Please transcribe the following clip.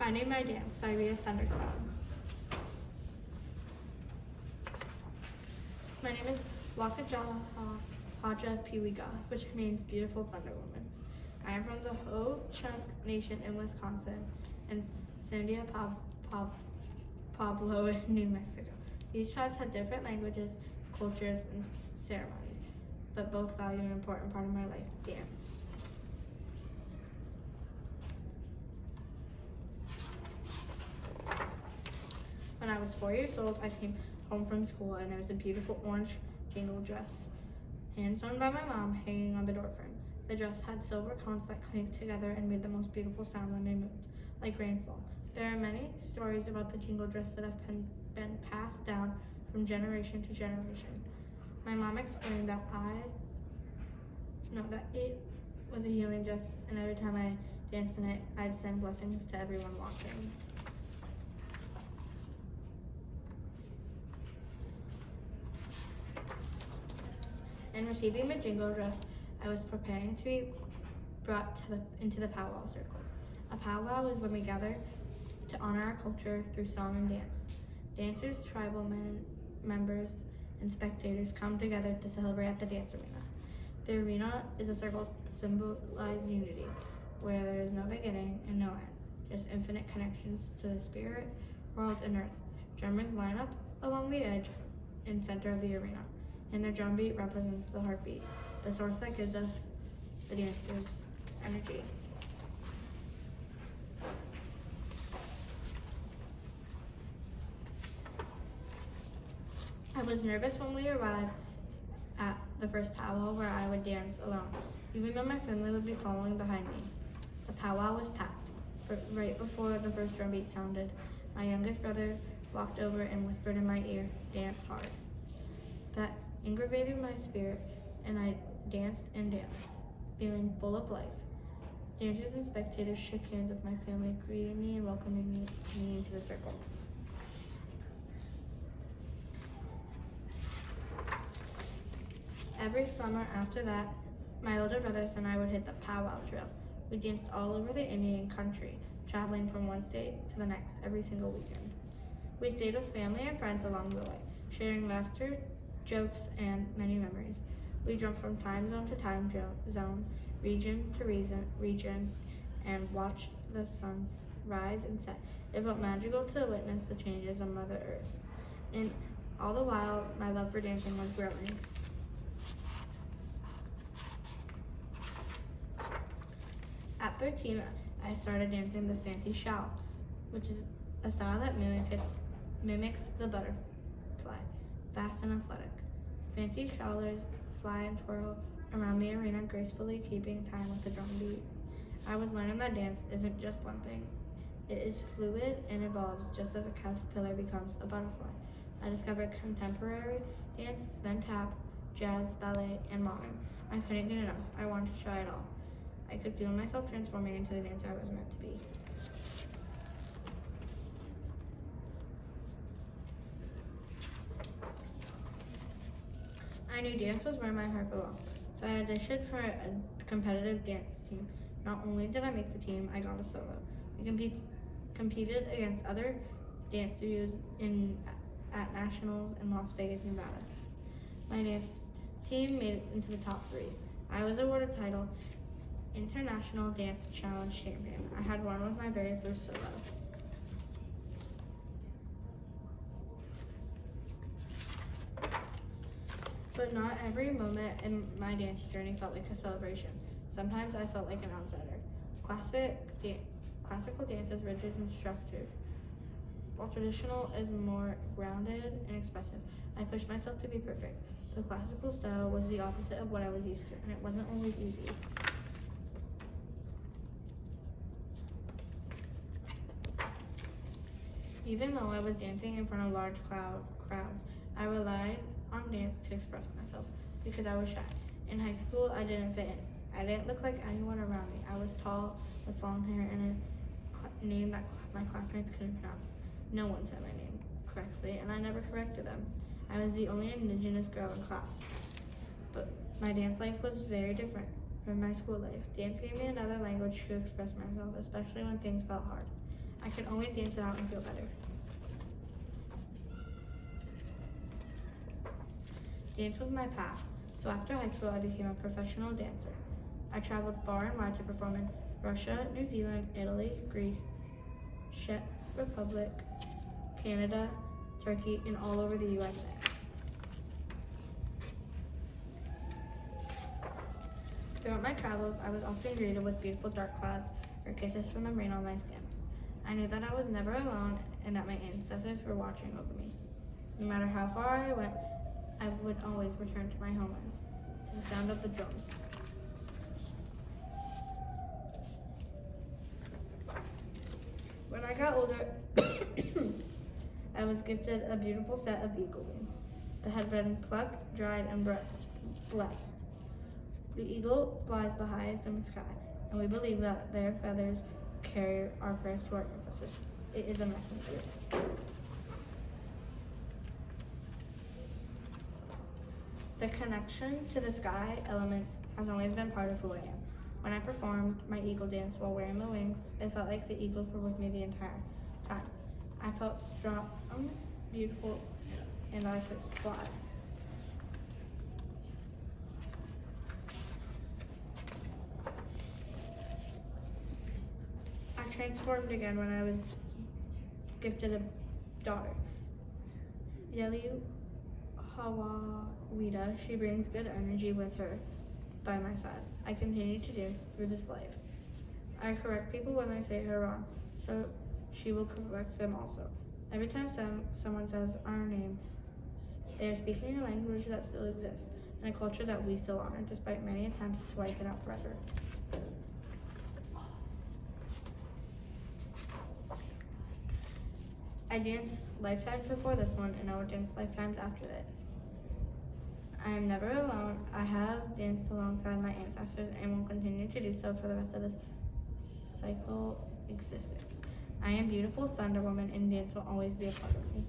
Finding My Dance by Rita Thundercloud. My name is Wakajaha Haja Piwiga, which means beautiful thunder woman. I am from the Ho-Chunk Nation in Wisconsin and Sandia Pablo in New Mexico. These tribes have different languages, cultures, and ceremonies, but both value an important part of my life, dance. When I was 4 years old, I came home from school and there was a beautiful orange jingle dress, hand-sewn by my mom, hanging on the door frame. The dress had silver cones that clinked together and made the most beautiful sound when they moved, like rainfall. There are many stories about the jingle dress that have been passed down from generation to generation. My mom explained that it was a healing dress, and every time I danced in it, I'd send blessings to everyone watching. In receiving the jingle dress, I was preparing to be brought into the powwow circle. A powwow is when we gather to honor our culture through song and dance. Dancers, tribal members, and spectators come together to celebrate at the dance arena. The arena is a circle to symbolize unity, where there is no beginning and no end, just infinite connections to the spirit, world, and earth. Drummers line up along the edge and center of the arena, and their drum beat represents the heartbeat, the source that gives us, the dancers, energy. I was nervous when we arrived at the first powwow where I would dance alone, even though my family would be following behind me. The powwow was packed. Right before the first drum beat sounded, my youngest brother walked over and whispered in my ear, "Dance hard." That invigorated my spirit, and I danced and danced, feeling full of life. Dancers and spectators shook hands with my family, greeting me and welcoming me into the circle. Every summer after that, my older brothers and I would hit the powwow trail. We danced all over the Indian country, traveling from one state to the next every single weekend. We stayed with family and friends along the way, sharing laughter, jokes, and many memories. We jumped from time zone to time zone, region to region, and watched the suns rise and set. It felt magical to witness the changes on Mother Earth. And all the while, my love for dancing was growing. At 13, I started dancing the fancy shawl, which is a style that mimics the butterfly, fast and athletic. Fancy shawlers fly and twirl around the arena, gracefully keeping time with the drum beat. I was learning that dance isn't just one thing. It is fluid and evolves just as a caterpillar becomes a butterfly. I discovered contemporary dance, then tap, jazz, ballet, and modern. I couldn't get enough. I wanted to try it all. I could feel myself transforming into the dancer I was meant to be. I knew dance was where my heart belonged, so I auditioned for a competitive dance team. Not only did I make the team, I got a solo. I competed against other dance studios at nationals in Las Vegas, Nevada. My dance team made it into the top 3. I was awarded the title International Dance Challenge Champion. I had won with my very first solo. But not every moment in my dance journey felt like a celebration. Sometimes I felt like an outsider. Classical dance is rigid and structured, while traditional is more grounded and expressive. I pushed myself to be perfect. The classical style was the opposite of what I was used to, and it wasn't always easy. Even though I was dancing in front of large crowds, I relied on dance to express myself because I was shy. In high school, I didn't fit in. I didn't look like anyone around me. I was tall, with long hair, and a name that my classmates couldn't pronounce. No one said my name correctly, and I never corrected them. I was the only Indigenous girl in class. But my dance life was very different from my school life. Dance gave me another language to express myself, especially when things felt hard. I could always dance it out and feel better. Dance was my path, so after high school I became a professional dancer. I traveled far and wide to perform in Russia, New Zealand, Italy, Greece, Czech Republic, Canada, Turkey, and all over the USA. Throughout my travels, I was often greeted with beautiful dark clouds or kisses from the rain on my skin. I knew that I was never alone and that my ancestors were watching over me. No matter how far I went, I would always return to my homelands, to the sound of the drums. When I got older, I was gifted a beautiful set of eagle wings that had been plucked, dried, and blessed. The eagle flies the highest in the sky, and we believe that their feathers carry our prayers to our ancestors. It is a messenger. The connection to the sky elements has always been part of who I am. When I performed my eagle dance while wearing the wings, it felt like the eagles were with me the entire time. I felt strong, beautiful, and I could fly. I transformed again when I was gifted a daughter. Yeli Hawawida, she brings good energy with her by my side. I continue to dance through this life. I correct people when I say her wrong, so she will correct them also. Every time someone says our name, they are speaking a language that still exists, and a culture that we still honor, despite many attempts to wipe it out forever. I danced lifetimes before this one, and I will dance lifetimes after this. I am never alone. I have danced alongside my ancestors and will continue to do so for the rest of this cycle existence. I am beautiful Thunder Woman, and dance will always be a part of me.